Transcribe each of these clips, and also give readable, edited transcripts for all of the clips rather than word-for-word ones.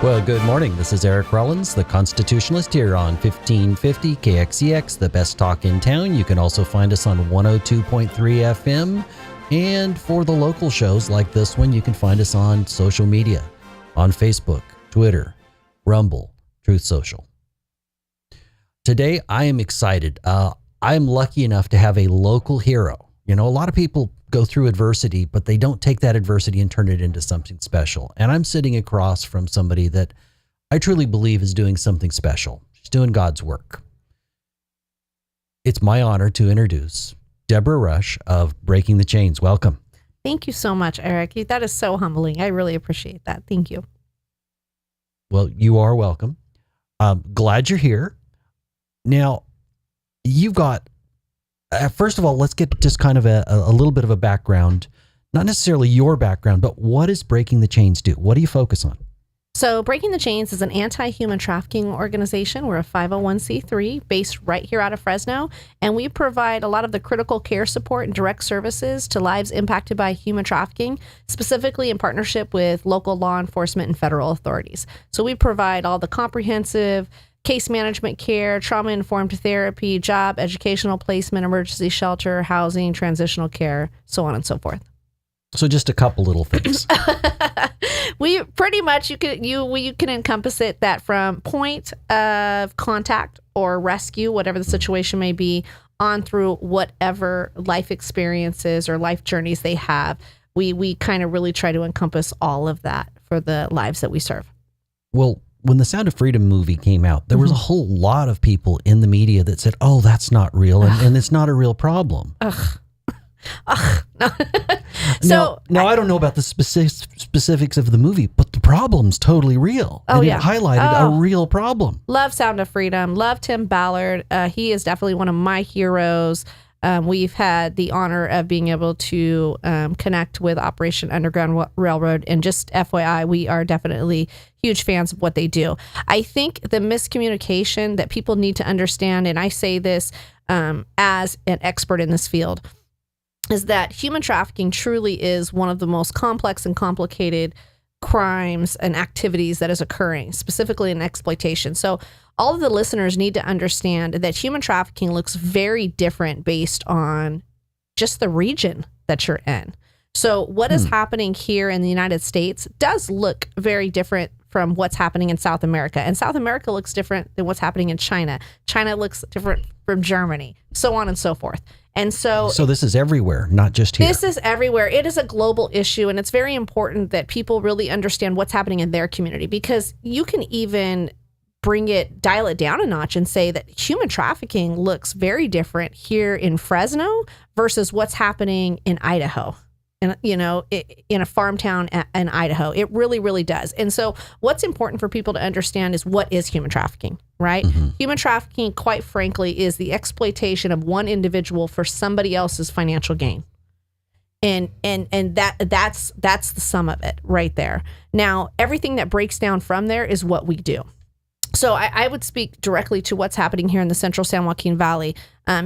Well, good morning. This is Eric Rollins, the Constitutionalist, here on 1550 KXEX, the best talk in town. You can also find us on 102.3 FM. And for the local shows like this one, you can find us on social media, on Facebook, Twitter, Rumble, Truth Social. Today, I am excited. I'm lucky enough to have a local hero. You know, a lot of people go through adversity, but they don't take that adversity and turn it into something special. And I'm sitting across from somebody that I truly believe is doing something special. She's doing God's work. It's my honor to introduce Debra Rush of Breaking the Chains. Welcome. Thank you so much, Eric. That is so humbling. I really appreciate that. Thank you. Well, you are welcome. I'm glad you're here. Now, you've got first of all, let's get just kind of a little bit of a background, not necessarily your background, but what does Breaking the Chains do? What do you focus on? So Breaking the Chains is an anti-human trafficking organization. We're a 501c3 based right here out of Fresno, and we provide a lot of the critical care support and direct services to lives impacted by human trafficking, specifically in partnership with local law enforcement and federal authorities. So we provide all the comprehensive case management care, trauma-informed therapy, job, educational placement, emergency shelter, housing, transitional care, so on and so forth. So just a couple little things. We pretty much, you can encompass it that from point of contact or rescue, whatever the situation may be, on through whatever life experiences or life journeys they have. We kind of really try to encompass all of that for the lives that we serve. Well, when the Sound of Freedom movie came out, there was a whole lot of people in the media that said, oh, that's not real, and it's not a real problem. No. Now, I don't know about the specifics of the movie, but the problem's totally real. Oh, and yeah. It highlighted a real problem. Love Sound of Freedom. Love Tim Ballard. He is definitely one of my heroes. We've had the honor of being able to connect with Operation Underground Railroad. And just FYI, we are definitely huge fans of what they do. I think the miscommunication that people need to understand, and I say this as an expert in this field, is that human trafficking truly is one of the most complex and complicated crimes and activities that is occurring, specifically in exploitation. So all of the listeners need to understand that human trafficking looks very different based on just the region that you're in. So what is happening here in the United States does look very different from what's happening in South America. And South America looks different than what's happening in China. China looks different from Germany, so on and so forth. And so this is everywhere, not just here. This is everywhere. It is a global issue, and it's very important that people really understand what's happening in their community, because you can even dial it down a notch and say that human trafficking looks very different here in Fresno versus what's happening in Idaho. And, in a farm town in Idaho, it really, really does. And so what's important for people to understand is what is human trafficking, right? Mm-hmm. Human trafficking, quite frankly, is the exploitation of one individual for somebody else's financial gain. And that's the sum of it right there. Now, everything that breaks down from there is what we do. So I would speak directly to what's happening here in the Central San Joaquin Valley.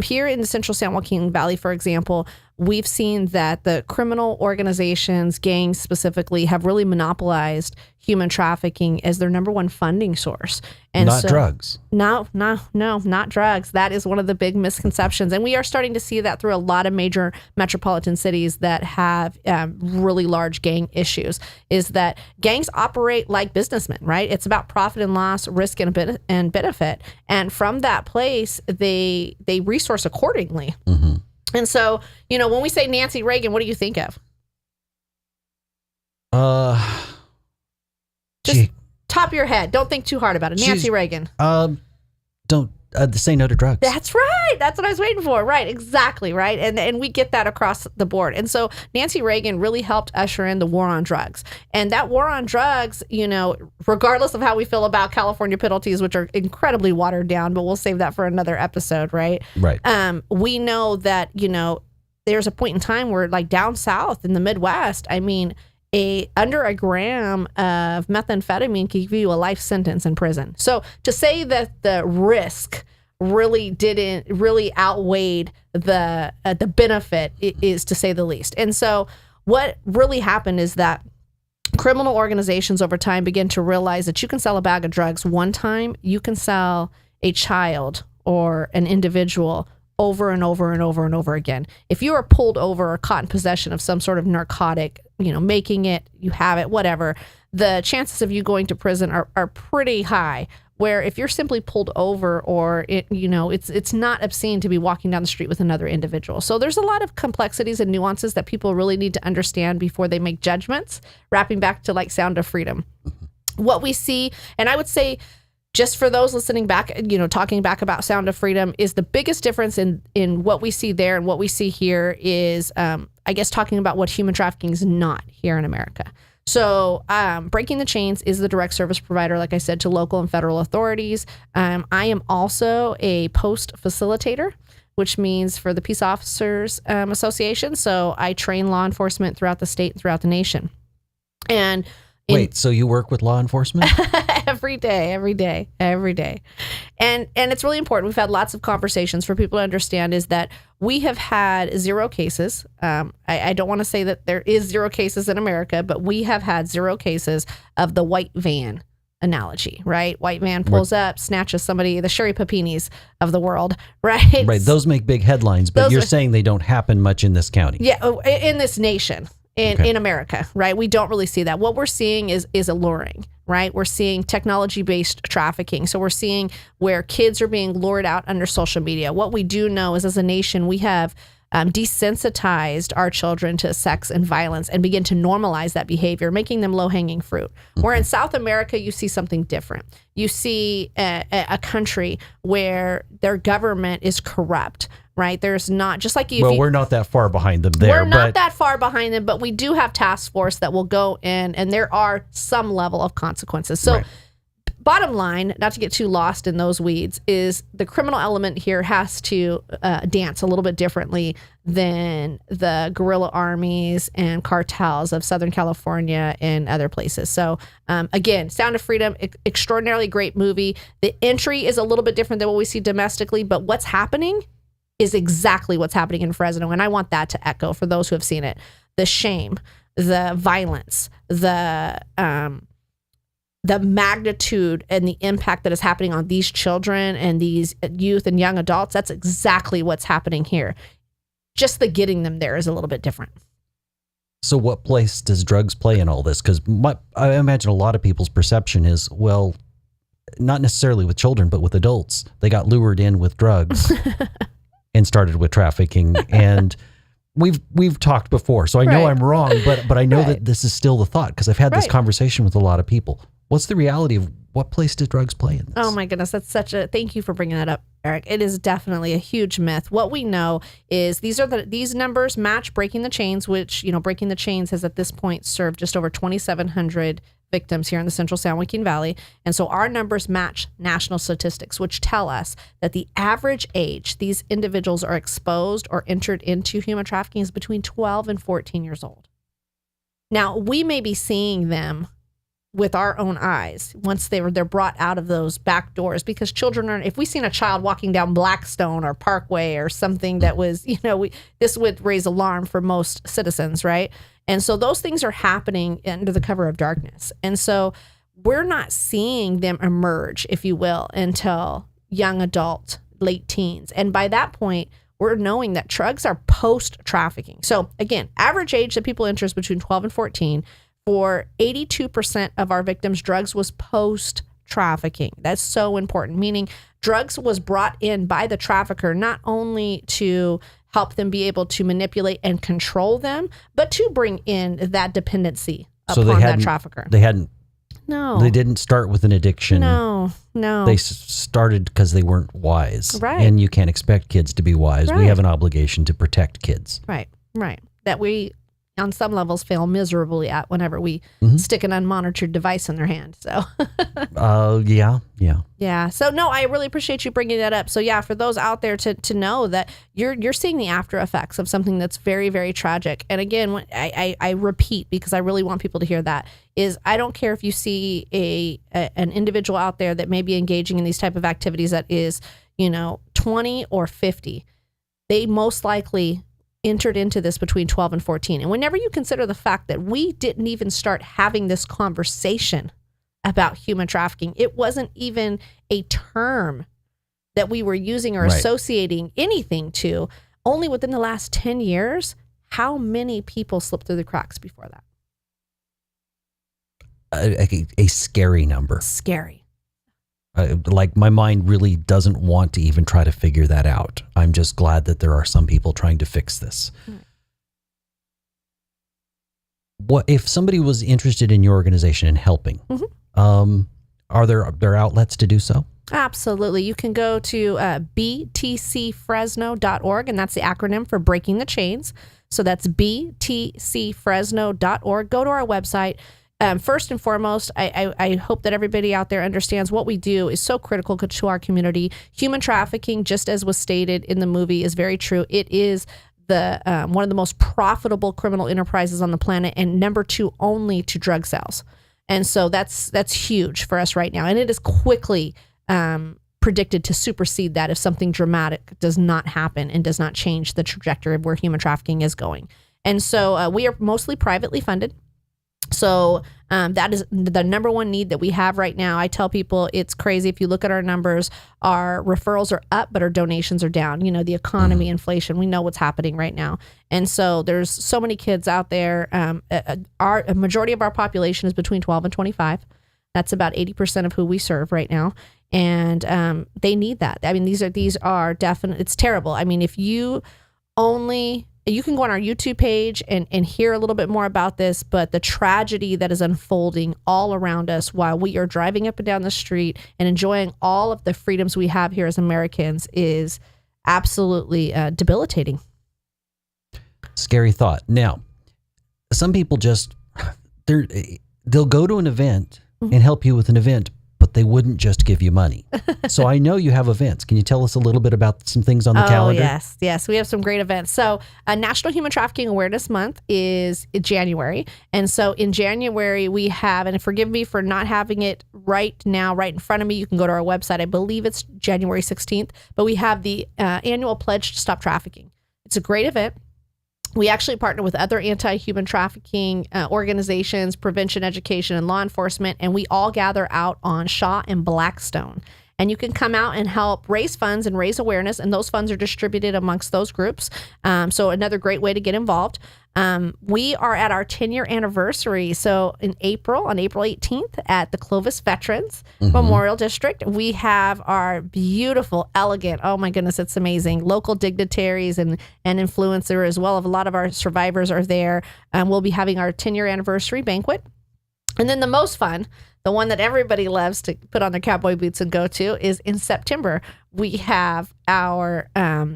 Here in the Central San Joaquin Valley, for example, we've seen that the criminal organizations, gangs specifically, have really monopolized human trafficking as their number one funding source. And not drugs. No, not drugs. That is one of the big misconceptions. And we are starting to see that through a lot of major metropolitan cities that have really large gang issues, is that gangs operate like businessmen, right? It's about profit and loss, risk and benefit. And from that place, they resource accordingly. Mm-hmm. And so, when we say Nancy Reagan, what do you think of? Just top of your head. Don't think too hard about it. Nancy Reagan. Don't say no to drugs. That's right. That's what I was waiting for. Right. Exactly. Right. And we get that across the board. And so Nancy Reagan really helped usher in the war on drugs. And that war on drugs, regardless of how we feel about California penalties, which are incredibly watered down, but we'll save that for another episode. Right. Right. We know that, there's a point in time where, like, down south in the Midwest, under a gram of methamphetamine can give you a life sentence in prison. So to say that the risk really outweighed the benefit is, to say the least. And so what really happened is that criminal organizations over time begin to realize that you can sell a bag of drugs one time, you can sell a child or an individual over and over and over and over again. If you are pulled over or caught in possession of some sort of narcotic, making it, you have it, whatever, the chances of you going to prison are pretty high. Where if you're simply pulled over or it's not obscene to be walking down the street with another individual. So there's a lot of complexities and nuances that people really need to understand before they make judgments, wrapping back to like Sound of Freedom. What we see, and I would say just for those listening back, talking back about Sound of Freedom, is the biggest difference in what we see there and what we see here is, I guess, talking about what human trafficking is not here in America. So Breaking the Chains is the direct service provider, like I said, to local and federal authorities. I am also a post facilitator, which means for the Peace Officers Association. So I train law enforcement throughout the state and throughout the nation. And wait, so you work with law enforcement? every day. And it's really important. We've had lots of conversations for people to understand is that we have had 0 cases. I don't want to say that there is 0 cases in America, but we have had 0 cases of the white van analogy, right? White van pulls up, snatches somebody, the Sherry Papinis of the world, right? Right. Those make big headlines, but you're saying they don't happen much in this county. Yeah, in this nation. In America, right? We don't really see that. What we're seeing is alluring, right? We're seeing technology-based trafficking. So we're seeing where kids are being lured out under social media. What we do know is as a nation, we have desensitized our children to sex and violence and begin to normalize that behavior, making them low-hanging fruit. Where in South America, you see something different. You see a country where their government is corrupt, right? There's not, just like you. Well, we're not that far behind them there. We're not that far behind them, but we do have task force that will go in, and there are some level of consequences. So bottom line, not to get too lost in those weeds, is the criminal element here has to dance a little bit differently than the guerrilla armies and cartels of Southern California and other places. So again, Sound of Freedom, extraordinarily great movie. The entry is a little bit different than what we see domestically, but what's happening is exactly what's happening in Fresno. And I want that to echo for those who have seen it. The shame, the violence, the magnitude and the impact that is happening on these children and these youth and young adults, that's exactly what's happening here. Just the getting them there is a little bit different. So what place does drugs play in all this? Because I imagine a lot of people's perception is, well, not necessarily with children, but with adults. They got lured in with drugs and started with trafficking. And we've talked before, so I know I'm wrong, but I know that this is still the thought because I've had this conversation with a lot of people. What's the reality of what place do drugs play in this? Oh my goodness, that's thank you for bringing that up, Eric. It is definitely a huge myth. What we know is these numbers match Breaking the Chains, which, Breaking the Chains has at this point served just over 2,700 victims here in the Central San Joaquin Valley. And so our numbers match national statistics, which tell us that the average age these individuals are exposed or entered into human trafficking is between 12 and 14 years old. Now, we may be seeing them with our own eyes once they're brought out of those back doors, because children are, if we seen a child walking down Blackstone or Parkway or something that was, this would raise alarm for most citizens, right? And so those things are happening under the cover of darkness. And so we're not seeing them emerge, if you will, until young adult, late teens. And by that point, we're knowing that drugs are post-trafficking. So again, average age that people enter is between 12 and 14. For 82% of our victims, drugs was post-trafficking. That's so important, meaning drugs was brought in by the trafficker not only to help them be able to manipulate and control them, but to bring in that dependency upon that trafficker. They didn't start with an addiction. No. They started because they weren't wise. Right. And you can't expect kids to be wise. Right. We have an obligation to protect kids. Right. That we, on some levels, fail miserably at whenever we stick an unmonitored device in their hand. So, yeah. So no, I really appreciate you bringing that up. So yeah, for those out there to know that you're seeing the after effects of something that's very, very tragic. And again, when I repeat, because I really want people to hear that, is I don't care if you see an individual out there that may be engaging in these type of activities that is, 20 or 50, they most likely entered into this between 12 and 14. And whenever you consider the fact that we didn't even start having this conversation about human trafficking, it wasn't even a term that we were using or Right. associating anything to, only within the last 10 years, how many people slipped through the cracks before that? A scary number. Scary. Like my mind really doesn't want to even try to figure that out. I'm just glad that there are some people trying to fix this. What if somebody was interested in your organization and helping? Are there outlets to do so? Absolutely. You can go to btcfresno.org, and that's the acronym for Breaking the Chains. So that's btcfresno.org. Go to our website. First and foremost, I hope that everybody out there understands what we do is so critical to our community. Human trafficking, just as was stated in the movie, is very true. It is the one of the most profitable criminal enterprises on the planet, and number 2 only to drug sales. And so that's huge for us right now. And it is quickly predicted to supersede that if something dramatic does not happen and does not change the trajectory of where human trafficking is going. And so we are mostly privately funded. So that is the number one need that we have right now. I tell people it's crazy. If you look at our numbers, our referrals are up, but our donations are down. You know, the economy, inflation, we know what's happening right now. And so there's so many kids out there. A majority of our population is between 12 and 25. That's about 80% of who we serve right now. And they need that. I mean, these are definite. It's terrible. I mean, if you can go on our YouTube page and hear a little bit more about this, but the tragedy that is unfolding all around us while we are driving up and down the street and enjoying all of the freedoms we have here as Americans is absolutely debilitating. Scary thought. Now, some people they'll go to an event and help you with an event, but they wouldn't just give you money. So I know you have events. Can you tell us a little bit about some things on the calendar? Yes. We have some great events. So National Human Trafficking Awareness Month is in January. And so in January we have, and forgive me for not having it right now, right in front of me, you can go to our website. I believe it's January 16th, but we have the annual Pledge to Stop Trafficking. It's a great event. We actually partner with other anti-human trafficking organizations, prevention, education, and law enforcement, and we all gather out on Shaw and Blackstone. And you can come out and help raise funds and raise awareness, and those funds are distributed amongst those groups. So another great way to get involved. We are at our 10-year anniversary. So on April 18th at the Clovis Veterans Memorial District, we have our beautiful, elegant, oh my goodness, it's amazing, local dignitaries and influencers, as well as a lot of our survivors are there. We'll be having our 10-year anniversary banquet. And then the most fun, the one that everybody loves to put on their cowboy boots and go to, is in September. We have our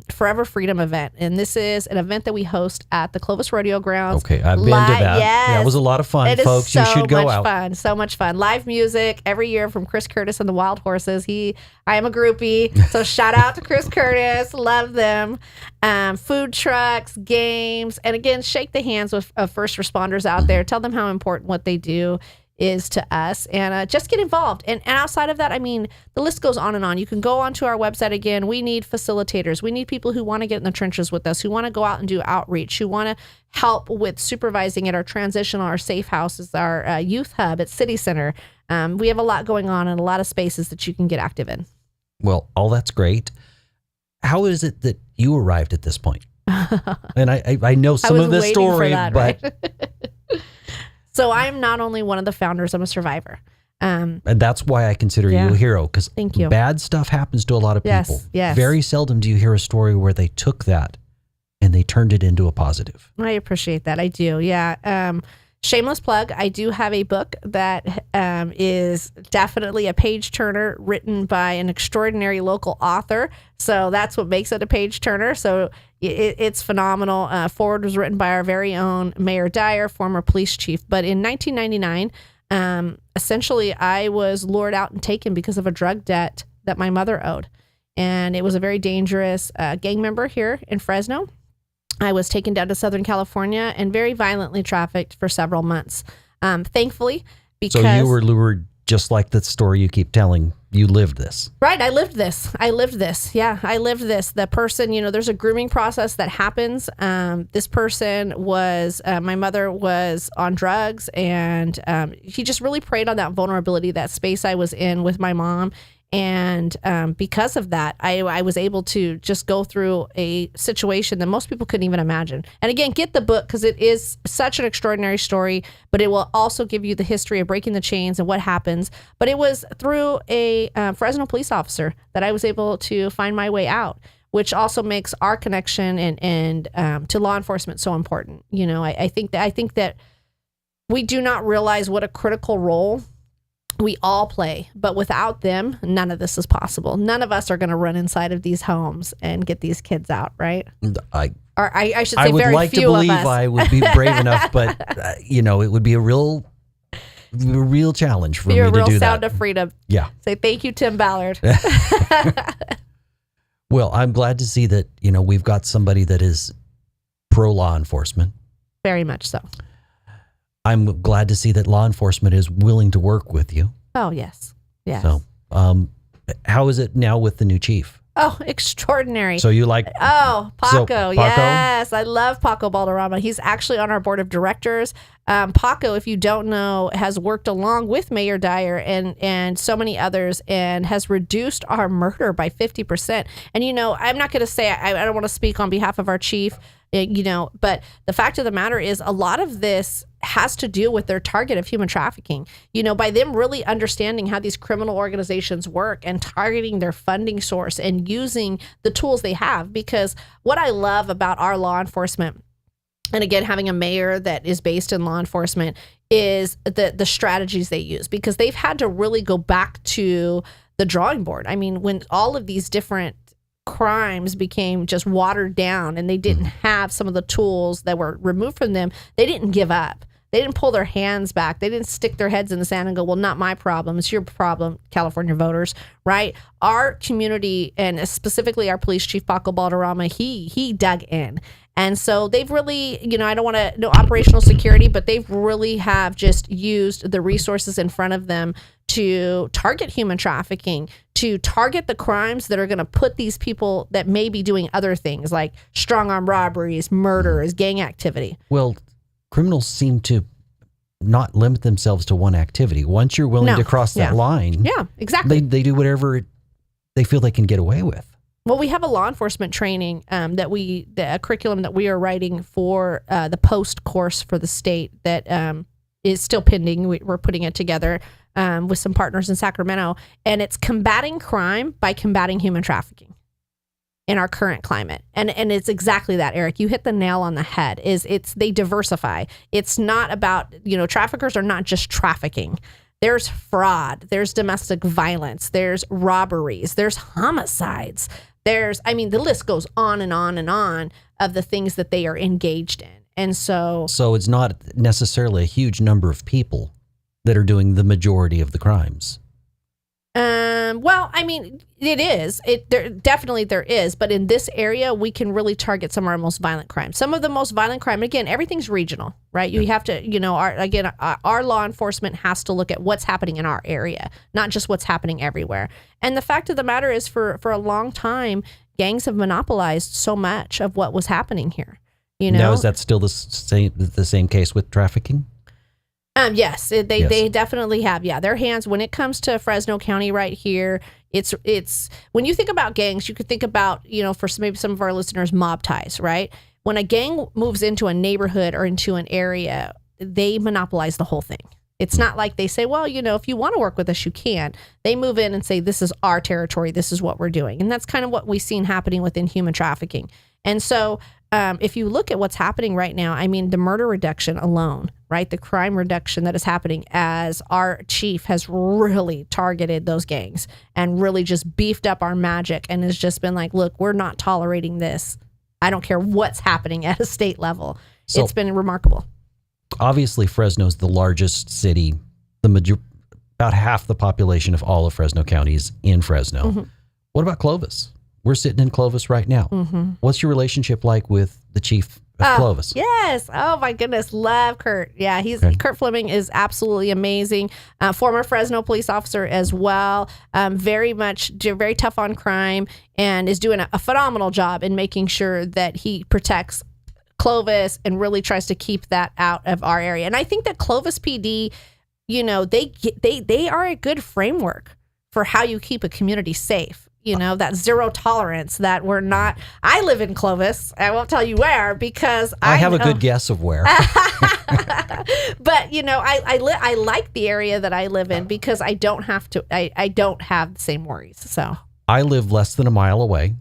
Forever Freedom event. And this is an event that we host at the Clovis Rodeo Grounds. Okay, I've been to that. Yes. That was a lot of fun, folks. You should go out. So much fun. Live music every year from Chris Curtis and the Wild Horses. I am a groupie, so shout out to Chris Curtis. Love them. Food trucks, games, and again, shake the hands of first responders out there. Tell them how important what they do is to us, and just get involved. And outside of that, I mean, the list goes on and on. You can go onto our website again. We need facilitators. We need people who want to get in the trenches with us, who want to go out and do outreach, who want to help with supervising at our transitional, our safe houses, our youth hub at City Center. We have a lot going on and a lot of spaces that you can get active in. Well, all that's great. How is it that you arrived at this point? And I know some of the story, but... Right? So I'm not only one of the founders, I'm a survivor. And that's why I consider you a hero, because bad stuff happens to a lot of people. Yes. Very seldom do you hear a story where they took that and they turned it into a positive. I appreciate that. I do. Yeah. Shameless plug. I do have a book that is definitely a page turner, written by an extraordinary local author. So that's what makes it a page turner. So it's phenomenal. Forward was written by our very own Mayor Dyer, former police chief. But in 1999, essentially, I was lured out and taken because of a drug debt that my mother owed. And it was a very dangerous gang member here in Fresno. I was taken down to Southern California and very violently trafficked for several months. Thankfully, because... So you were lured just like the story you keep telling, you lived this. Right. I lived this. Yeah, I lived this. The person, there's a grooming process that happens. This person was, my mother was on drugs, and he just really preyed on that vulnerability, that space I was in with my mom. And because of that, I was able to just go through a situation that most people couldn't even imagine. And again, get the book, because it is such an extraordinary story, but it will also give you the history of breaking the chains and what happens. But it was through a Fresno police officer that I was able to find my way out, which also makes our connection and to law enforcement so important. I think that we do not realize what a critical role we all play, but without them, none of this is possible. None of us are going to run inside of these homes and get these kids out, right? I should say, I would very like few to believe of us. I would be brave enough, but it would be a real challenge for me to do that. Be a real sound of freedom. Yeah. Say thank you, Tim Ballard. Well, I'm glad to see that we've got somebody that is pro law enforcement. Very much so. I'm glad to see that law enforcement is willing to work with you. Oh, yes. Yes. So, how is it now with the new chief? Oh, extraordinary. So you like... Oh, Paco. Paco? Yes. I love Paco Balderrama. He's actually on our board of directors. Paco, if you don't know, has worked along with Mayor Dyer and so many others, and has reduced our murder by 50%. And, I'm not going to say, I don't want to speak on behalf of our chief, but the fact of the matter is a lot of this has to do with their target of human trafficking. By them really understanding how these criminal organizations work and targeting their funding source and using the tools they have. Because what I love about our law enforcement, and again, having a mayor that is based in law enforcement, is the strategies they use, because they've had to really go back to the drawing board. I mean, when all of these different crimes became just watered down and they didn't have some of the tools that were removed from them, they didn't give up. They didn't pull their hands back. They didn't stick their heads in the sand and go, well, not my problem. It's your problem, California voters, right? Our community, and specifically our police chief, Paco Balderrama, he dug in. And so they've really, I don't want to know operational security, but they've really have just used the resources in front of them to target human trafficking, to target the crimes that are going to put these people that may be doing other things like strong arm robberies, murders, gang activity. Well, criminals seem to not limit themselves to one activity. Once you're willing to cross that line, exactly, they do whatever they feel they can get away with. Well, we have a law enforcement training a curriculum that we are writing for the post course for the state that is still pending. We're putting it together with some partners in Sacramento, and it's combating crime by combating human trafficking in our current climate. And it's exactly that, Eric. You hit the nail on the head. They diversify. It's not about, traffickers are not just trafficking. There's fraud, there's domestic violence, there's robberies, there's homicides. The list goes on and on and on of the things that they are engaged in. And so it's not necessarily a huge number of people that are doing the majority of the crimes. It is. There is. But in this area, we can really target some of our most violent crimes. Some of the most violent crime, again, everything's regional, right? You have to, our law enforcement has to look at what's happening in our area, not just what's happening everywhere. And the fact of the matter is, for a long time, gangs have monopolized so much of what was happening here. Now, is that still the same case with trafficking? Yes, they definitely have. Yeah, their hands, when it comes to Fresno County right here, it's when you think about gangs, you could think about, for maybe some of our listeners, mob ties, right? When a gang moves into a neighborhood or into an area, they monopolize the whole thing. It's not like they say, well, if you want to work with us, you can. They move in and say, this is our territory. This is what we're doing. And that's kind of what we've seen happening within human trafficking. And so if you look at what's happening right now, the murder reduction alone, right? The crime reduction that is happening as our chief has really targeted those gangs and really just beefed up our magic and has just been like, look, we're not tolerating this. I don't care what's happening at a state level. So, it's been remarkable. Obviously, Fresno's the largest city. About half the population of all of Fresno County is in Fresno. Mm-hmm. What about Clovis? We're sitting in Clovis right now. Mm-hmm. What's your relationship like with the chief Clovis. Yes. Oh my goodness. Love Kurt. Yeah. Kurt Fleming is absolutely amazing. Former Fresno police officer as well. Very tough on crime and is doing a phenomenal job in making sure that he protects Clovis and really tries to keep that out of our area. And I think that Clovis PD, they are a good framework for how you keep a community safe. That zero tolerance that we're not. I live in Clovis. I won't tell you where because I have a good guess of where. But I like the area that I live in because I don't have to. I don't have the same worries. So I live less than a mile away.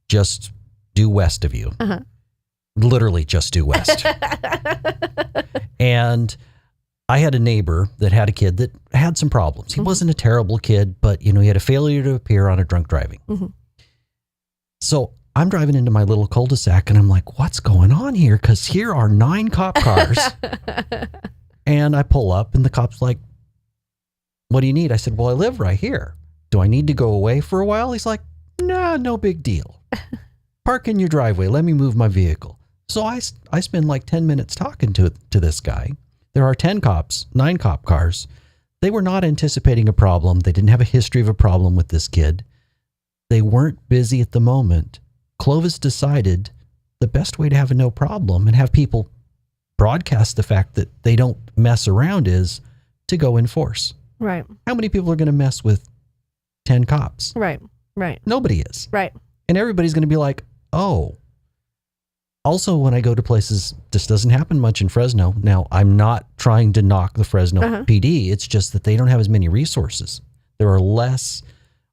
Just due west of you. Literally just due west. And I had a neighbor that had a kid that had some problems. He wasn't a terrible kid, but he had a failure to appear on a drunk driving. So I'm driving into my little cul-de-sac and I'm like, what's going on here? Because here are 9 cop cars. And I pull up and the cop's like, what do you need? I said, well, I live right here. Do I need to go away for a while? He's like, nah, no big deal. Park in your driveway. Let me move my vehicle. So I spend like 10 minutes talking to this guy. There are 9 cop cars. They were not anticipating a problem. They didn't have a history of a problem with this kid. They weren't busy at the moment. Clovis decided the best way to have a no problem and have people broadcast the fact that they don't mess around is to go enforce. Right. How many people are going to mess with 10 cops? Right. Nobody is. Right. And everybody's going to be like, oh. Also, when I go to places, this doesn't happen much in Fresno. Now, I'm not trying to knock the Fresno PD. It's just that they don't have as many resources. There are less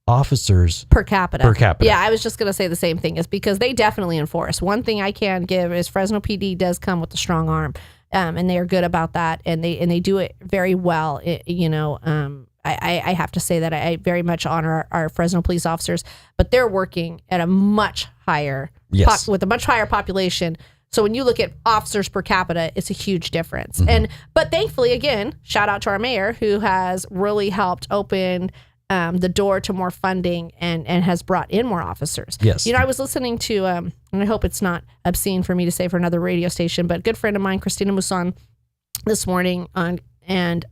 officers per capita. Yeah, I was just going to say the same thing is because they definitely enforce. One thing I can give is Fresno PD does come with a strong arm, and they are good about that, and they do it very well. I have to say that I very much honor our Fresno police officers, but they're working at a much higher with a much higher population. So when you look at officers per capita, it's a huge difference. But thankfully, again, shout out to our mayor who has really helped open the door to more funding and has brought in more officers. Yes. I was listening to, and I hope it's not obscene for me to say for another radio station, but a good friend of mine, Christina Muson, this morning and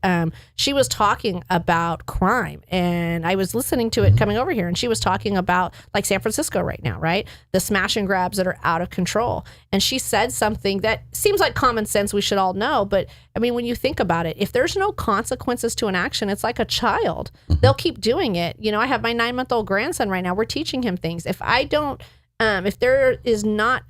she was talking about crime, and I was listening to it coming over here, and she was talking about like San Francisco right now, right? The smash and grabs that are out of control. And she said something that seems like common sense we should all know, but I mean, when you think about it, if there's no consequences to an action, it's like a child. They'll keep doing it. I have my 9-month-old grandson right now. We're teaching him things. If I don't, if there is not,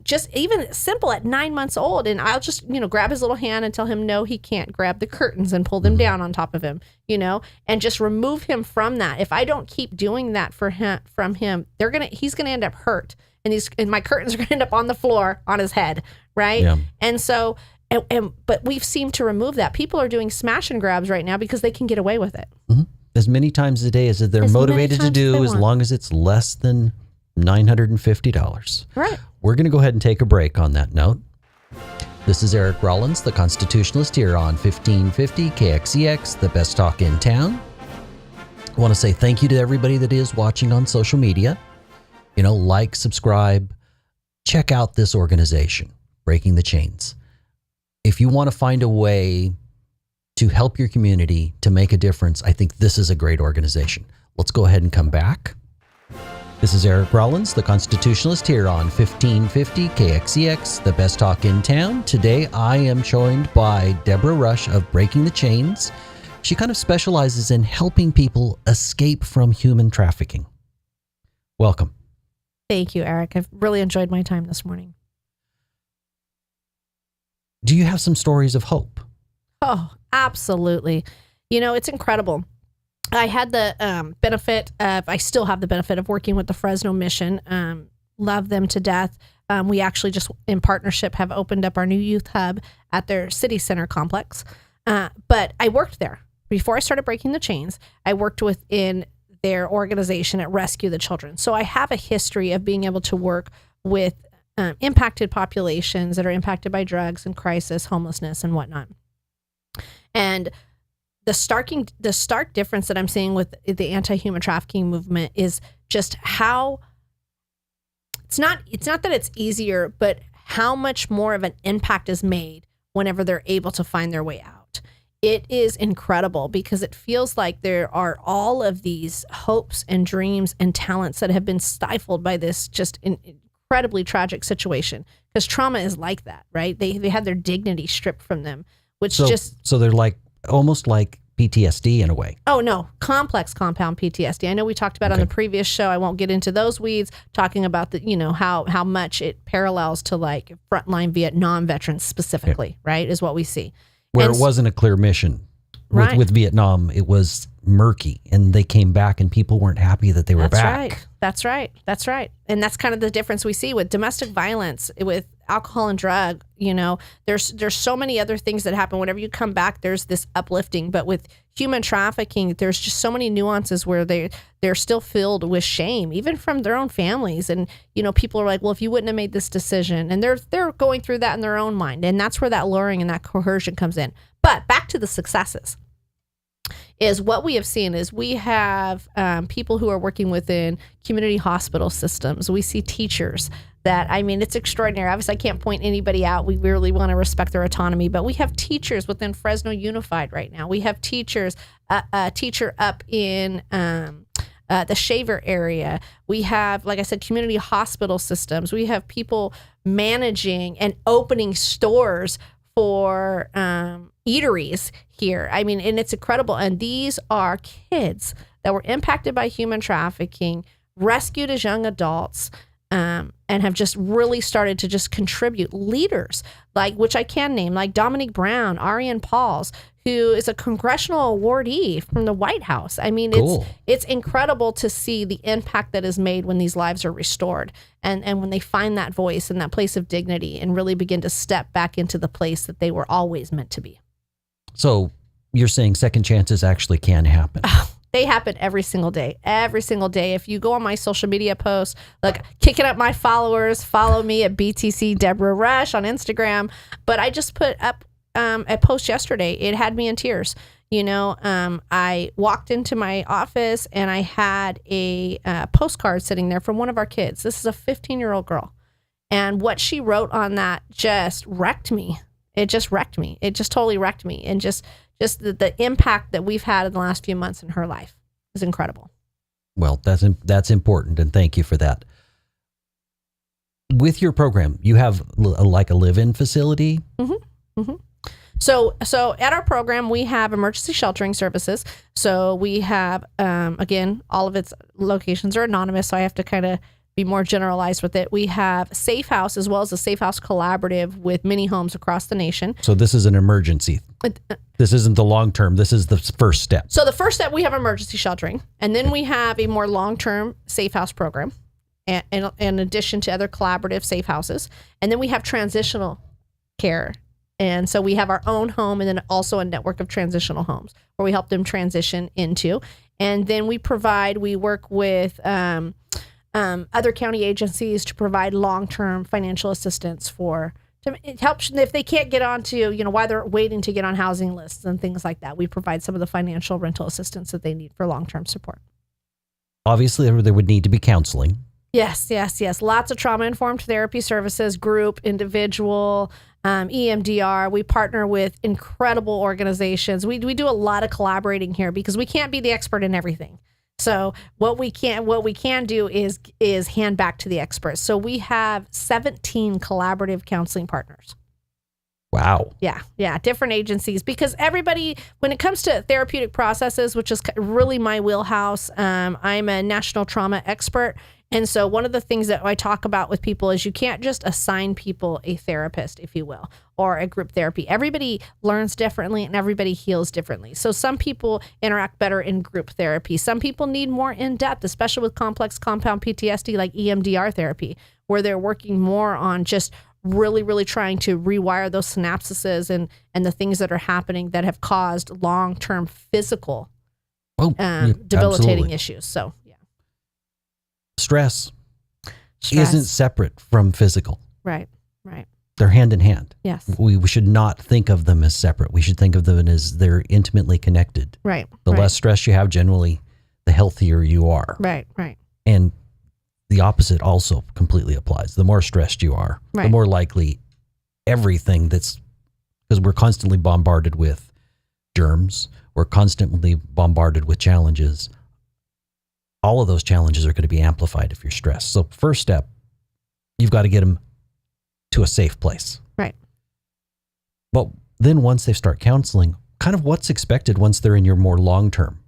just even simple at 9 months old, and I'll just, grab his little hand and tell him, no, he can't grab the curtains and pull them down on top of him, and just remove him from that. If I don't keep doing that from him, he's going to end up hurt. And my curtains are going to end up on the floor on his head. Right. Yeah. And so, but we've seemed to remove that. People are doing smash and grabs right now because they can get away with it. As many times a day as they're motivated to do, as long as it's less than $950. Right. We're going to go ahead and take a break on that note. This is Eric Rollins, the Constitutionalist, here on 1550 KXEX, the best talk in town. I want to say thank you to everybody that is watching on social media. Like, subscribe, check out this organization, Breaking the Chains. If you want to find a way to help your community to make a difference, I think this is a great organization. Let's go ahead and come back. This is Eric Rollins, the Constitutionalist, here on 1550 KXEX, the best talk in town. Today, I am joined by Debra Rush of Breaking the Chains. She kind of specializes in helping people escape from human trafficking. Welcome. Thank you, Eric. I've really enjoyed my time this morning. Do you have some stories of hope? Oh, absolutely. It's incredible. I had the benefit of, I still have the benefit of working with the Fresno Mission. Love them to death. We actually just in partnership have opened up our new youth hub at their city center complex. But I worked there. Before I started Breaking the Chains, I worked within their organization at Rescue the Children. So I have a history of being able to work with impacted populations that are impacted by drugs and crisis, homelessness, and whatnot. And the stark difference that I'm seeing with the anti-human trafficking movement is just how it's not that it's easier, but how much more of an impact is made whenever they're able to find their way out. It is incredible because it feels like there are all of these hopes and dreams and talents that have been stifled by this just incredibly tragic situation. Because trauma is like that, right? They had their dignity stripped from them, which so they're like almost like PTSD in a way. Oh no, complex compound PTSD. I know we talked about on the previous show. I won't get into those weeds, talking about the, how much it parallels to like frontline Vietnam veterans specifically, right? Is what we see. Where it wasn't a clear mission. With Vietnam, it was murky, and they came back, and people weren't happy that they were back. That's right. And that's kind of the difference we see with domestic violence, with alcohol and drug. There's so many other things that happen. Whenever you come back, there's this uplifting. But with human trafficking, there's just so many nuances where they're still filled with shame, even from their own families. And people are like, well, if you wouldn't have made this decision, and they're going through that in their own mind, and that's where that luring and that coercion comes in. But back to the successes. Is what we have seen is we have people who are working within community hospital systems. We see teachers that, it's extraordinary. Obviously, I can't point anybody out. We really want to respect their autonomy, but we have teachers within Fresno Unified right now. We have teachers, a teacher up in the Shaver area. We have, like I said, community hospital systems. We have people managing and opening stores for eateries here. And it's incredible. And these are kids that were impacted by human trafficking, rescued as young adults, and have just really started to just contribute. Leaders, which I can name, like Dominique Brown, Ariane Pauls, who is a congressional awardee from the White House. Cool. It's incredible to see the impact that is made when these lives are restored and when they find that voice and that place of dignity and really begin to step back into the place that they were always meant to be. So you're saying second chances actually can happen? They happen every single day. Every single day. If you go on my social media posts, kicking up my followers, follow me at BTC Debra Rush on Instagram. But I just put up a post yesterday. It had me in tears. I walked into my office and I had a postcard sitting there from one of our kids. This is a 15-year-old girl. And what she wrote on that just wrecked me. It just wrecked me. It just totally wrecked me. And just the impact that we've had in the last few months in her life is incredible. Well, that's important, and thank you for that. With your program, you have a live-in facility? Mm-hmm. Mm-hmm. So at our program, we have emergency sheltering services. So we have, again, all of its locations are anonymous, so I have to kind of be more generalized with it. We have Safe House as well as a Safe House Collaborative with many homes across the nation. So this is an emergency. This isn't the long term. This is the first step. So the first step, we have emergency sheltering. And then we have a more long-term Safe House program in addition to other collaborative safe houses. And then we have transitional care. And so we have our own home and then also a network of transitional homes where we help them transition into. And then we work with other county agencies to provide long-term financial assistance it helps if they can't get onto, while they're waiting to get on housing lists and things like that. We provide some of the financial rental assistance that they need for long-term support. Obviously, there would need to be counseling. Yes. Lots of trauma-informed therapy services, group, individual, EMDR. We partner with incredible organizations. We do a lot of collaborating here because we can't be the expert in everything. So what we can do is hand back to the experts. So we have 17 collaborative counseling partners. Wow. Yeah. Different agencies, because everybody, when it comes to therapeutic processes, which is really my wheelhouse, I'm a national trauma expert. And so one of the things that I talk about with people is you can't just assign people a therapist, if you will, or a group therapy. Everybody learns differently and everybody heals differently. So some people interact better in group therapy. Some people need more in-depth, especially with complex compound PTSD like EMDR therapy, where they're working more on just really, really trying to rewire those synapses and the things that are happening that have caused long-term physical debilitating absolutely. issues. So, yeah. Stress isn't separate from physical. Right. They're hand in hand. Yes. We should not think of them as separate. We should think of them as they're intimately connected. Right. The less stress you have, generally, the healthier you are. Right. And the opposite also completely applies. The more stressed you are, the more likely everything because we're constantly bombarded with germs, we're constantly bombarded with challenges. All of those challenges are going to be amplified if you're stressed. So first step, you've got to get them to a safe place. Right. But then once they start counseling, kind of what's expected once they're in your more long-term?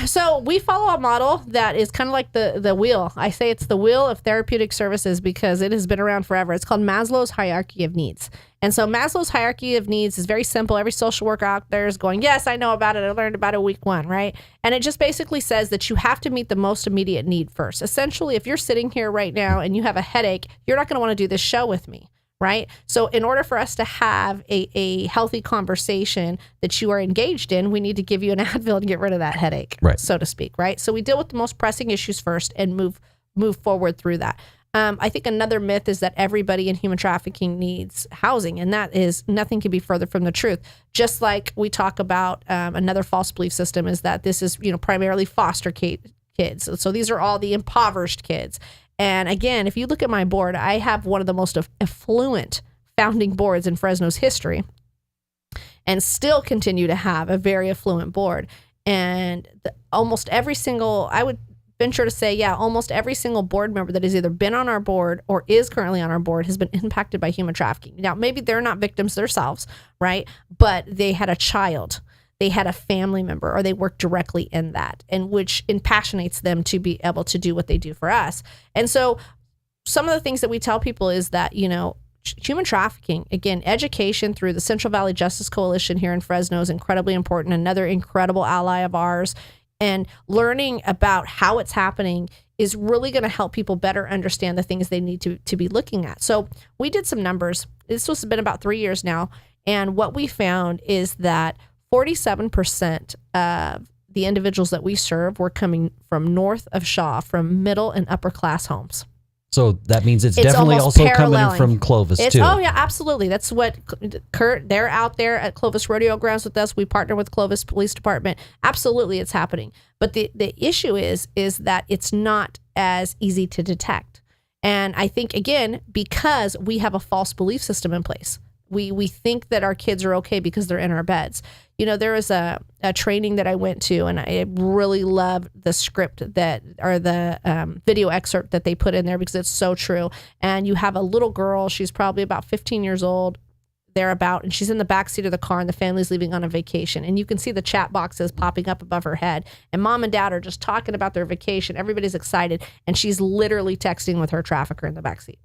So we follow a model that is kind of like the wheel. I say it's the wheel of therapeutic services because it has been around forever. It's called Maslow's hierarchy of needs. And so Maslow's hierarchy of needs is very simple. Every social worker out there is going, yes, I know about it. I learned about it week 1, right? And it just basically says that you have to meet the most immediate need first. Essentially, if you're sitting here right now and you have a headache, you're not going to want to do this show with me. Right. So in order for us to have a healthy conversation that you are engaged in, we need to give you an Advil and get rid of that headache, so to speak. Right. So we deal with the most pressing issues first and move forward through that. I think another myth is that everybody in human trafficking needs housing, and that is nothing could be further from the truth. Just like we talk about another false belief system is that this is, primarily foster kids. So these are all the impoverished kids. And again, if you look at my board, I have one of the most affluent founding boards in Fresno's history and still continue to have a very affluent board. And almost every single, I would venture to say, almost every single board member that has either been on our board or is currently on our board has been impacted by human trafficking. Now, maybe they're not victims themselves, right? But they had a child, they had a family member, or they work directly in that, and which impassionates them to be able to do what they do for us. And so some of the things that we tell people is that, human trafficking, again, education through the Central Valley Justice Coalition here in Fresno is incredibly important, another incredible ally of ours. And learning about how it's happening is really going to help people better understand the things they need to be looking at. So we did some numbers. This has been about 3 years now. And what we found is that 47% of the individuals that we serve were coming from north of Shaw, from middle and upper class homes. So that means it's definitely also coming from Clovis too. Oh yeah, absolutely. That's what Kurt, they're out there at Clovis Rodeo Grounds with us. We partner with Clovis Police Department. Absolutely, it's happening. But the issue is that it's not as easy to detect. And I think, again, because we have a false belief system in place. We think that our kids are okay because they're in our beds. There was a training that I went to, and I really love the script or the video excerpt that they put in there because it's so true. And you have a little girl, she's probably about 15 years old, thereabout, and she's in the backseat of the car and the family's leaving on a vacation. And you can see the chat boxes popping up above her head. And mom and dad are just talking about their vacation. Everybody's excited. And she's literally texting with her trafficker in the backseat.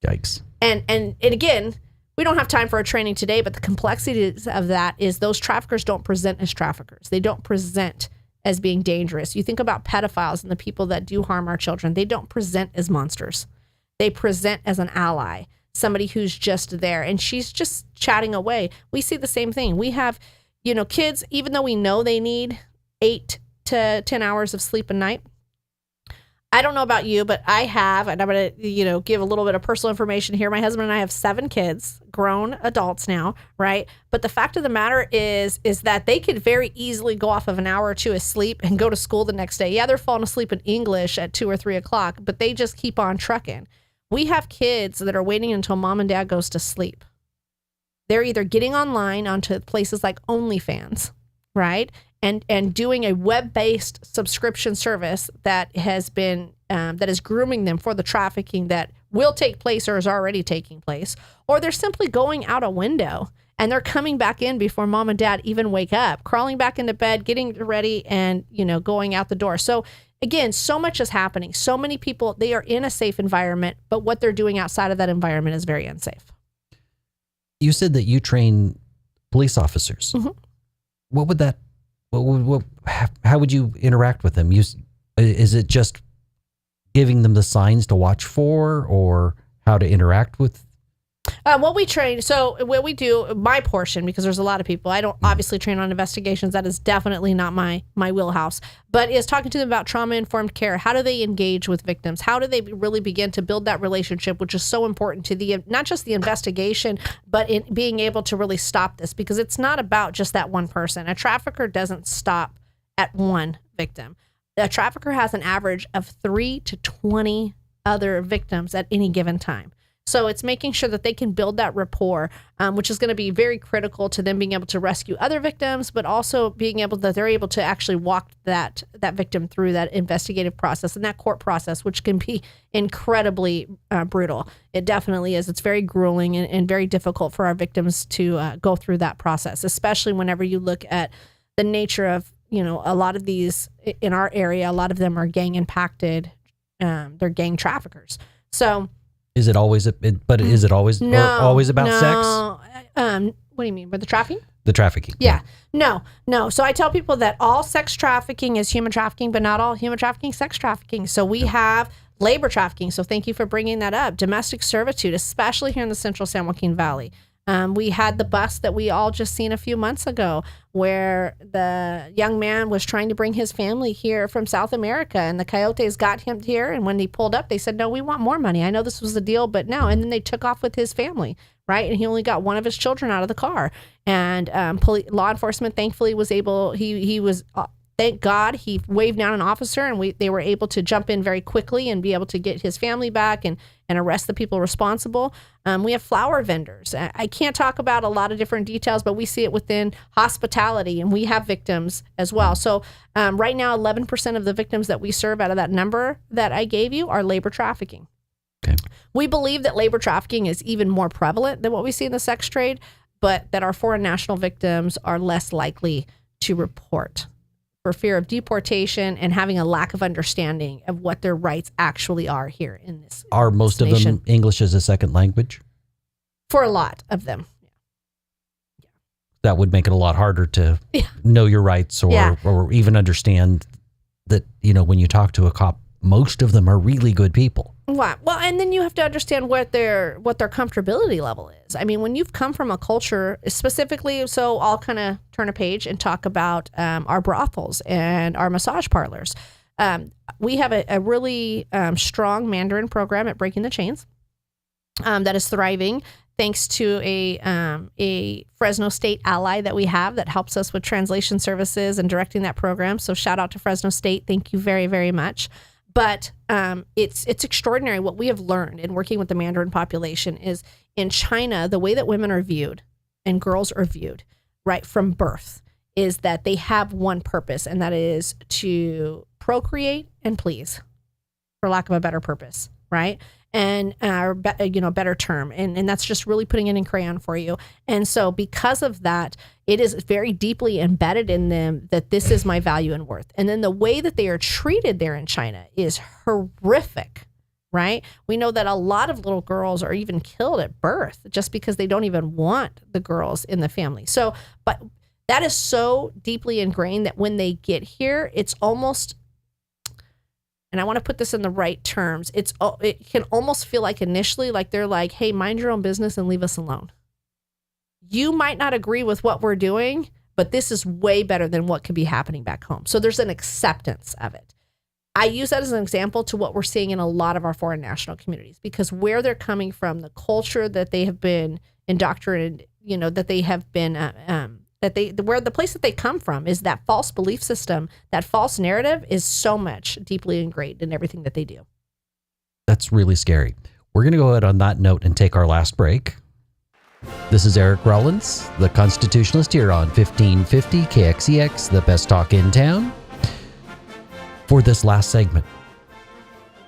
Yikes. And again, we don't have time for a training today, but the complexities of that is those traffickers don't present as traffickers. They don't present as being dangerous. You think about pedophiles and the people that do harm our children. They don't present as monsters. They present as an ally, somebody who's just there. And she's just chatting away. We see the same thing. We have, kids, even though we know they need 8 to 10 hours of sleep a night, I don't know about you, but I have, and I'm going to, give a little bit of personal information here. My husband and I have 7 kids, grown adults now, right? But the fact of the matter is that they could very easily go off of an hour or 2 of sleep and go to school the next day. Yeah, they're falling asleep in English at 2 or 3 o'clock, but they just keep on trucking. We have kids that are waiting until mom and dad goes to sleep. They're either getting online onto places like OnlyFans, right? And doing a web-based subscription service that has been that is grooming them for the trafficking that will take place or is already taking place, or they're simply going out a window and they're coming back in before mom and dad even wake up, crawling back into bed, getting ready, and going out the door. So again, so much is happening. So many people, they are in a safe environment, but what they're doing outside of that environment is very unsafe. You said that you train police officers. Mm-hmm. What would that? How would you interact with them? Is it just giving them the signs to watch for, or how to interact with? What we train, so what we do, my portion, because there's a lot of people, I don't obviously train on investigations. That is definitely not my wheelhouse, but is talking to them about trauma-informed care. How do they engage with victims? How do they really begin to build that relationship, which is so important to not just the investigation, but in being able to really stop this, because it's not about just that one person. A trafficker doesn't stop at one victim. a trafficker has an average of 3 to 20 other victims at any given time. So it's making sure that they can build that rapport, which is going to be very critical to them being able to rescue other victims, but also being able that they're able to actually walk that victim through that investigative process and that court process, which can be incredibly brutal. It definitely is. It's very grueling and very difficult for our victims to go through that process, especially whenever you look at the nature of, a lot of these in our area, a lot of them are gang impacted. They're gang traffickers. So, is it always always about sex? What do you mean? With the trafficking? The trafficking. Yeah. No. So I tell people that all sex trafficking is human trafficking, but not all human trafficking is sex trafficking. So we have labor trafficking. So thank you for bringing that up. Domestic servitude, especially here in the Central San Joaquin Valley. We had the bus that we all just seen a few months ago where the young man was trying to bring his family here from South America, and the coyotes got him here. And when he pulled up, they said, no, we want more money. I know this was the deal, but no. And then they took off with his family, right? And he only got one of his children out of the car. And law enforcement, thankfully, was able, he was... Thank God he waved down an officer, and they were able to jump in very quickly and be able to get his family back and arrest the people responsible. We have flower vendors. I can't talk about a lot of different details, but we see it within hospitality, and we have victims as well. So right now, 11% of the victims that we serve out of that number that I gave you are labor trafficking. Okay. We believe that labor trafficking is even more prevalent than what we see in the sex trade, but that our foreign national victims are less likely to report for fear of deportation and having a lack of understanding of what their rights actually are here in this. Are most of them English as a second language? For a lot of them. Yeah. That would make it a lot harder to know your rights or even understand that, when you talk to a cop, most of them are really good people. Wow. Well, and then you have to understand what their comfortability level is. I mean, when you've come from a culture specifically, so I'll kind of turn a page and talk about our brothels and our massage parlors. We have a really strong Mandarin program at Breaking the Chains that is thriving thanks to a Fresno State ally that we have that helps us with translation services and directing that program. So shout out to Fresno State. Thank you very, very much. But it's extraordinary what we have learned in working with the Mandarin population is in China, the way that women are viewed and girls are viewed right from birth is that they have one purpose, and that is to procreate and please, for lack of a better purpose, right? And better term. And that's just really putting it in crayon for you. And so because of that, it is very deeply embedded in them that this is my value and worth. And then the way that they are treated there in China is horrific, right? We know that a lot of little girls are even killed at birth just because they don't even want the girls in the family. So, but that is so deeply ingrained that when they get here, it's almost, and I want to put this in the right terms, it can almost feel like initially like they're like, hey, mind your own business and leave us alone. You might not agree with what we're doing, but this is way better than what could be happening back home. So there's an acceptance of it. I use that as an example to what we're seeing in a lot of our foreign national communities, because where they're coming from, the culture that they have been indoctrinated, that they have been, where the place that they come from is that false belief system, that false narrative is so much deeply ingrained in everything that they do. That's really scary. We're going to go ahead on that note and take our last break. This is Eric Rollins, the Constitutionalist, here on 1550 KXEX, the best talk in town. For this last segment,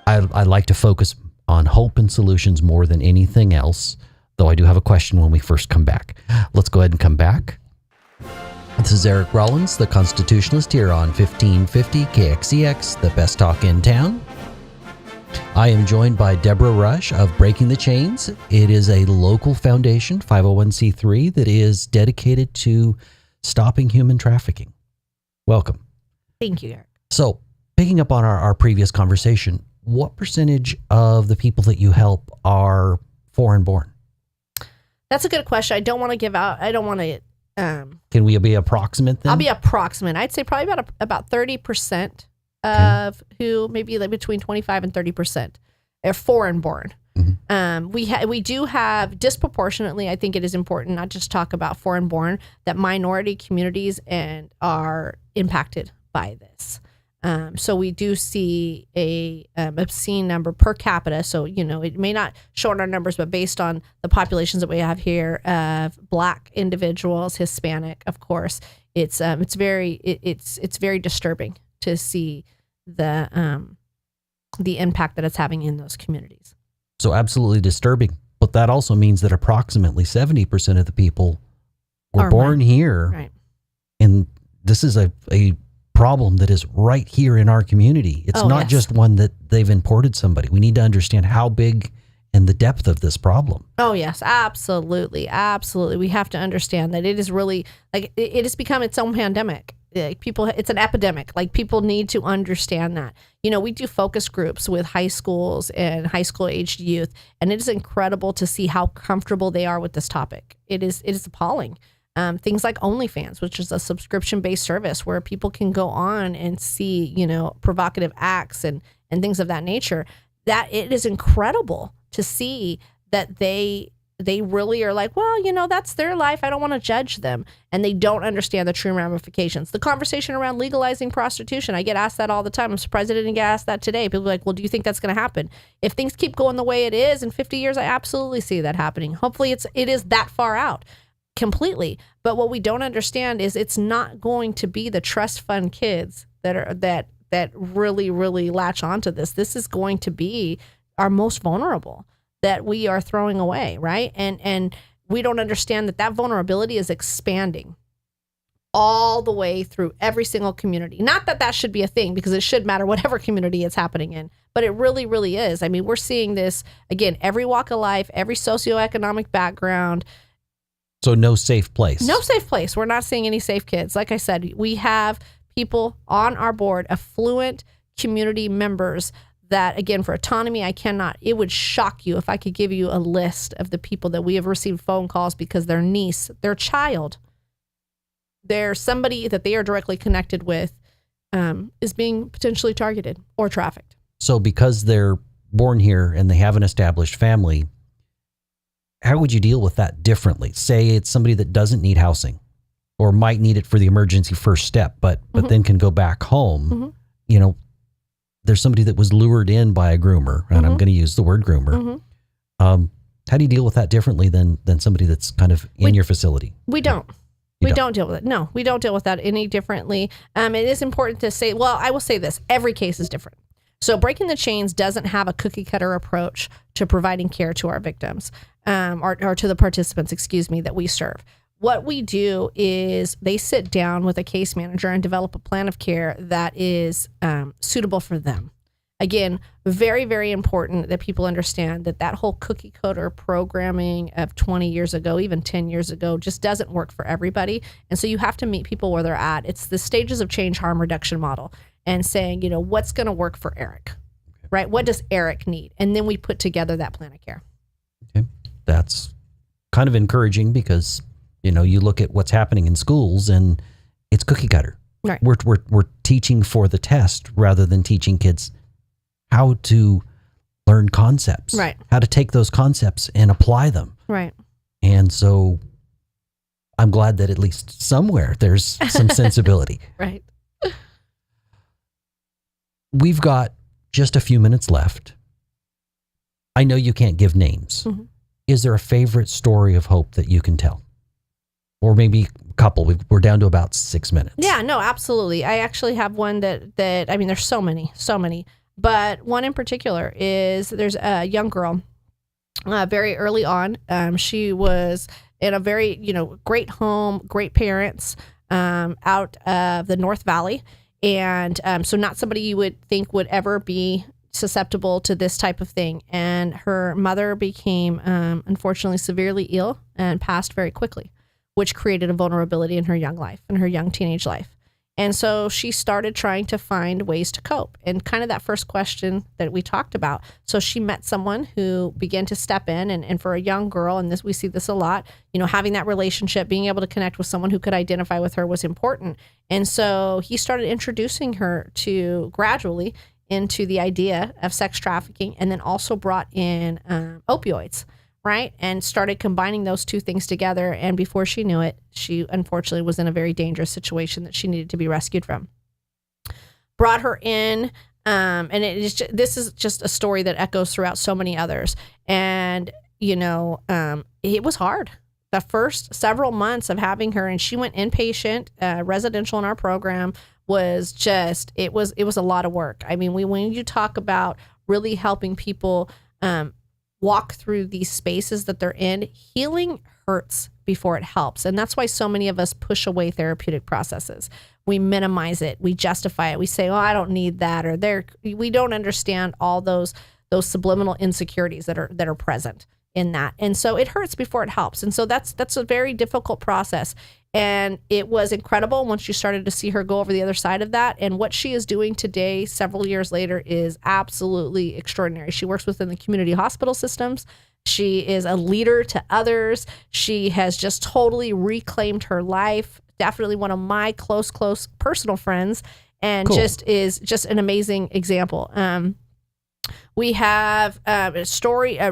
I like to focus on hope and solutions more than anything else, though I do have a question when we first come back. Let's go ahead and come back. This is Eric Rollins, the Constitutionalist, here on 1550 KXEX, the best talk in town. I am joined by Debra Rush of Breaking the Chains. It is a local foundation, 501c3, that is dedicated to stopping human trafficking. Welcome. Thank you, Eric. So, picking up on our previous conversation, what percentage of the people that you help are foreign born? That's a good question. I don't want to can we be approximate then? I'll be approximate. I'd say probably about 30% of who, maybe like between 25 and 30% are foreign born. Mm-hmm. We do have disproportionately, I think it is important not just talk about foreign born, that minority communities and are impacted by this. So we do see a obscene number per capita. So, it may not show in our numbers, but based on the populations that we have here of Black individuals, Hispanic, of course, it's very disturbing to see the impact that it's having in those communities. So absolutely disturbing. But that also means that approximately 70% of the people were born here. Right. And this is a problem that is right here in our community. It's not just one that they've imported somebody. We need to understand how big and the depth of this problem. Oh, yes, absolutely. Absolutely. We have to understand that it is really, it has become its own pandemic. It's an epidemic. People need to understand that. We do focus groups with high schools and high school aged youth, and it is incredible to see how comfortable they are with this topic. It is appalling. Things like OnlyFans, which is a subscription-based service where people can go on and see, provocative acts and things of that nature. That it is incredible to see that they really are like, well, that's their life. I don't want to judge them. And they don't understand the true ramifications. The conversation around legalizing prostitution, I get asked that all the time. I'm surprised I didn't get asked that today. People are like, well, do you think that's going to happen? If things keep going the way it is in 50 years, I absolutely see that happening. Hopefully it is that far out. Completely. But what we don't understand is it's not going to be the trust fund kids that really, really latch onto this. This is going to be our most vulnerable that we are throwing away, right? And we don't understand that vulnerability is expanding all the way through every single community. Not that should be a thing, because it should matter whatever community it's happening in, but it really, really is. I mean, we're seeing this, again, every walk of life, every socioeconomic background. So no safe place. No safe place. We're not seeing any safe kids. Like I said, we have people on our board, affluent community members that, again, for autonomy, it would shock you if I could give you a list of the people that we have received phone calls because their niece, their child, there's somebody that they are directly connected with is being potentially targeted or trafficked. So because they're born here and they have an established family, how would you deal with that differently? Say it's somebody that doesn't need housing or might need it for the emergency first step, but then can go back home. There's somebody that was lured in by a groomer, and I'm going to use the word groomer. How do you deal with that differently than somebody that's kind of in your facility? We don't. We don't deal with it. No, we don't deal with that any differently. It is important to say, I will say this, every case is different. So Breaking the Chains doesn't have a cookie cutter approach to providing care to our victims, or to the participants, that we serve. What we do is they sit down with a case manager and develop a plan of care that is suitable for them. Again, very, very important that people understand that whole cookie cutter programming of 20 years ago, even 10 years ago, just doesn't work for everybody. And so you have to meet people where they're at. It's the stages of change harm reduction model and saying, what's going to work for Eric, right? What does Eric need? And then we put together that plan of care. Okay. That's kind of encouraging because, you look at what's happening in schools and it's cookie cutter. Right. We're teaching for the test rather than teaching kids how to learn concepts, right? How to take those concepts and apply them. Right. And so I'm glad that at least somewhere there's some sensibility. Right. We've got just a few minutes left. I know you can't give names. Mm-hmm. Is there a favorite story of hope that you can tell? Or maybe a couple. We're down to about 6 minutes. Yeah, no, absolutely. I actually have one that there's so many. But one in particular is there's a young girl very early on. She was in a very, great home, great parents out of the North Valley. And so not somebody you would think would ever be susceptible to this type of thing. And her mother became, unfortunately, severely ill and passed very quickly, which created a vulnerability in her young life, in her young teenage life. And so she started trying to find ways to cope, and kind of that first question that we talked about. So she met someone who began to step in, and for a young girl, and we see this a lot, having that relationship, being able to connect with someone who could identify with her was important. And so he started introducing her to gradually into the idea of sex trafficking, and then also brought in opioids, right? And started combining those two things together. And before she knew it, she unfortunately was in a very dangerous situation that she needed to be rescued from. brought her in. And this is just a story that echoes throughout so many others. And, it was hard. The first several months of having her, and she went inpatient, residential in our program, was just, it was a lot of work. I mean, when you talk about really helping people walk through these spaces that they're in, healing hurts before it helps. And that's why so many of us push away therapeutic processes. We minimize it. We justify it. We say, oh, I don't need that. Or we don't understand all those subliminal insecurities that are present in that. And so it hurts before it helps. And so that's a very difficult process. And it was incredible once you started to see her go over the other side of that. And what she is doing today, several years later, is absolutely extraordinary. She works within the community hospital systems. She is a leader to others. She has just totally reclaimed her life. Definitely one of my close personal friends, and Cool. is just an amazing example. We have a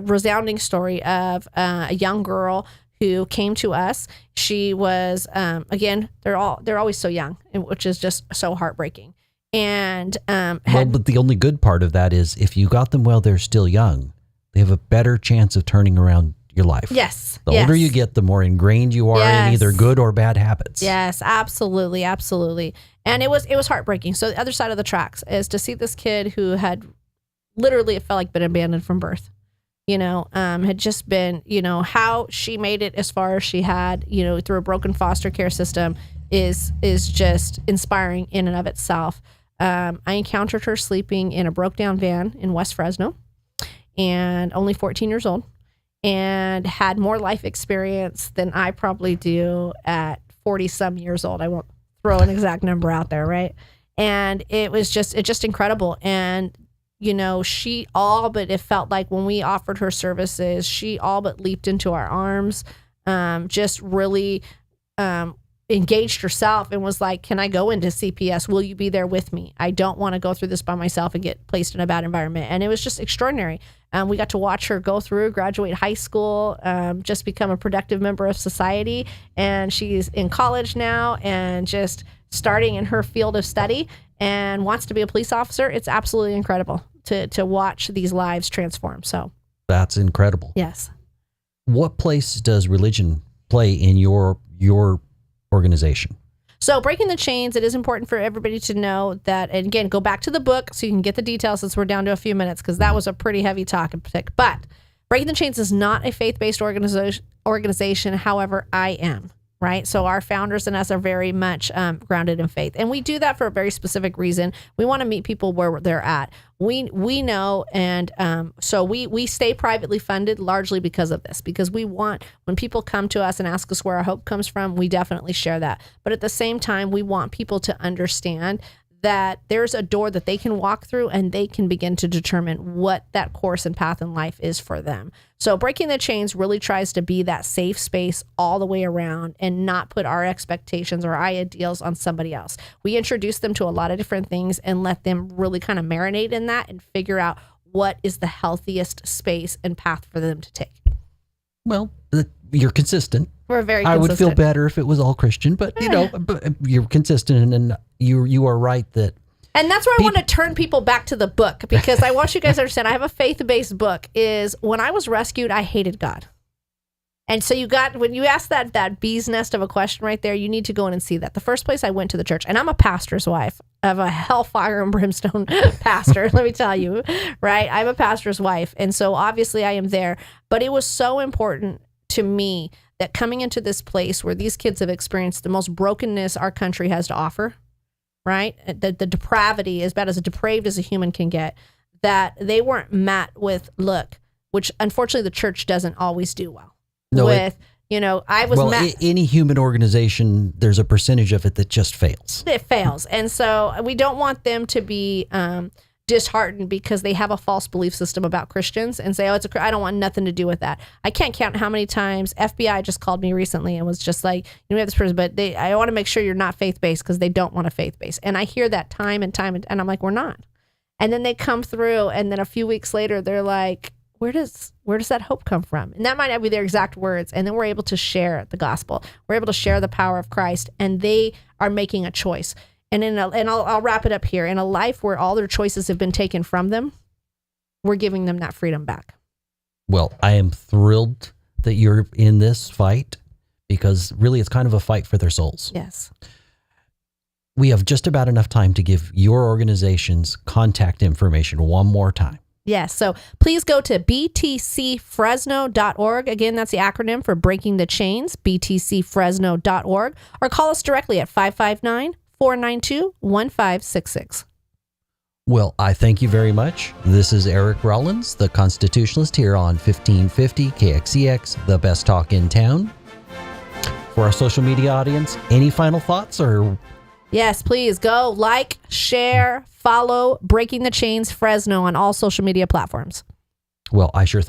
resounding story of a young girl who came to us. She was, again, they're always so young, which is just so heartbreaking. And but the only good part of that is if you got them while they're still young, they have a better chance of turning around your life. Yes. The older you get, the more ingrained you are in either good or bad habits. Yes, absolutely. Absolutely. And it was heartbreaking. So the other side of the tracks is to see this kid who had literally, it felt like been abandoned from birth, had just been, how she made it as far as she had, through a broken foster care system is just inspiring in and of itself. I encountered her sleeping in a broke down van in West Fresno, and only 14 years old, and had more life experience than I probably do at 40 some years old. I won't throw an exact number out there. Right. And it was just incredible. And, it felt like when we offered her services, she all but leaped into our arms, just really, engaged herself and was like, can I go into CPS? Will you be there with me? I don't want to go through this by myself and get placed in a bad environment. And it was just extraordinary. We got to watch her go through, graduate high school, just become a productive member of society. And she's in college now and just starting in her field of study and wants to be a police officer. It's absolutely incredible to watch these lives transform. So that's incredible. Yes. What place does religion play in your organization? So breaking the chains, it is important for everybody to know that, and again, go back to the book so you can get the details since we're down to a few minutes, because that was a pretty heavy topic. But breaking the chains is not a faith-based organization. However, I am, right? So our founders and us are very much grounded in faith. And we do that for a very specific reason. We want to meet people where they're at. We know, and so we stay privately funded largely because of this, because we want, when people come to us and ask us where our hope comes from, we definitely share that. But at the same time, we want people to understand that there's a door that they can walk through and they can begin to determine what that course and path in life is for them. So breaking the chains really tries to be that safe space all the way around and not put our expectations or our ideals on somebody else. We introduce them to a lot of different things and let them really kind of marinate in that and figure out what is the healthiest space and path for them to take. Well, you're consistent. We're very consistent. consistent. I would feel better if it was all Christian, but you're consistent, and you are right that. And that's where I want to turn people back to the book, because I want you guys to understand, I have a faith-based book. Is when I was rescued, I hated God. And so when you ask that bee's nest of a question right there, you need to go in and see that. The first place I went to the church, and I'm a pastor's wife of a hellfire and brimstone pastor, let me tell you, right? I'm a pastor's wife. And so obviously I am there, but it was so important to me that coming into this place where these kids have experienced the most brokenness our country has to offer, right? The depravity, as bad as depraved as a human can get, that they weren't met with look, which unfortunately the church doesn't always do well. No, I was met. Any human organization, there's a percentage of it that just fails. It fails. And so we don't want them to be disheartened because they have a false belief system about Christians and say, I don't want nothing to do with that. I can't count how many times FBI just called me recently and was just like, we have this person, but I want to make sure you're not faith-based because they don't want a faith-based. And I hear that time and time, and I'm like, we're not. And then they come through, and then a few weeks later, they're like, where does that hope come from? And that might not be their exact words. And then we're able to share the gospel. We're able to share the power of Christ, and they are making a choice. And I'll wrap it up here. In a life where all their choices have been taken from them, we're giving them that freedom back. Well, I am thrilled that you're in this fight, because really it's kind of a fight for their souls. Yes. We have just about enough time to give your organization's contact information one more time. Yes. So please go to btcfresno.org. Again, that's the acronym for Breaking the Chains, btcfresno.org, or call us directly at 559-492-1566. Well, I thank you very much. This is Eric Rollins, the Constitutionalist, here on 1550 KXEX, the best talk in town. For our social media audience, any final thoughts or... Yes, please go like, share, follow Breaking the Chains Fresno on all social media platforms. Well, I sure think